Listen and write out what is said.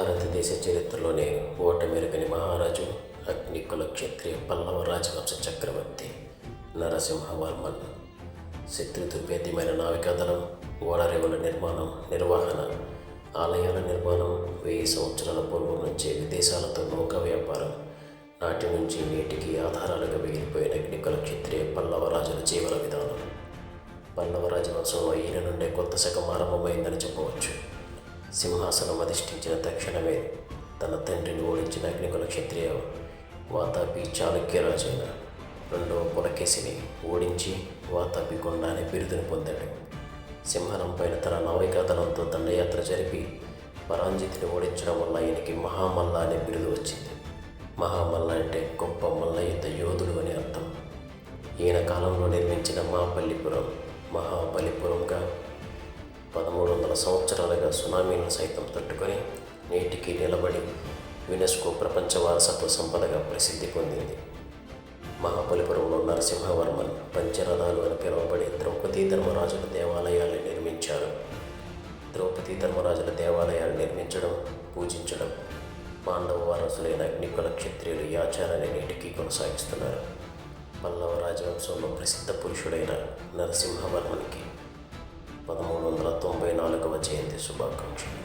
భారతదేశ చరిత్రలోనే ఓటమెరుగని మహారాజు అగ్నికుల క్షత్రియ పల్లవ రాజవంశ చక్రవర్తి నరసింహవర్మన్. శత్రుదుర్భేద్యమైన నావికాదళం, ఓడరేవుల నిర్మాణం, నిర్వహణ, ఆలయాల నిర్మాణం, 1000 సంవత్సరాల పూర్వం నుంచే విదేశాలతో నౌకా వ్యాపారం, నాటి నుంచి నేటికి ఆధారాలుగా మిగిలిపోయిన అగ్నికుల క్షత్రియ పల్లవ రాజుల జీవన విధానం. పల్లవ రాజవంశంలో ఈయన నుండే కొత్త శకం ఆరంభమైందని చెప్పవచ్చు. సింహాసనం అధిష్ఠించిన తక్షణమే తన తండ్రిని ఓడించిన అగ్నికుల క్షత్రియ వాతాపి చాళుక్యరాజైన రెండవ పులకేశిని ఓడించి వాతాపి కొండ అనే బిరుదును పొందాడు. సింహనం పైన తన నావికాదళంతో దండయాత్ర జరిపి పరాంజితిని ఓడించడం వల్ల ఈయనకి మహామల్ల అనే బిరుదు వచ్చింది. మహామల్ల అంటే గొప్ప మల్లయుద్ధ యోధుడు అని అర్థం. ఈయన కాలంలో నిర్మించిన మాపల్లిపురం మహాబలిపురంగా 1300 సంవత్సరాలుగా సునామీలను సైతం తట్టుకొని నేటికి నిలబడి యునెస్కో ప్రపంచ వారసత్వ సంపదగా ప్రసిద్ధి పొందింది. మహాబలిపురంలో నరసింహవర్మన్ పంచరథాలు అని పిలువబడే ద్రౌపదీ ధర్మరాజుల దేవాలయాన్ని నిర్మించారు. ద్రౌపదీ ధర్మరాజుల దేవాలయాలు నిర్మించడం, పూజించడం పాండవ వారసులైన అగ్నికుల క్షత్రియులు ఈ ఆచారాన్ని నేటికి కొనసాగిస్తున్నారు. పల్లవ రాజవంశంలో ప్రసిద్ధ పురుషుడైన నరసింహవర్మన్కి 1394వ జయంతి శుభాకాంక్షలు.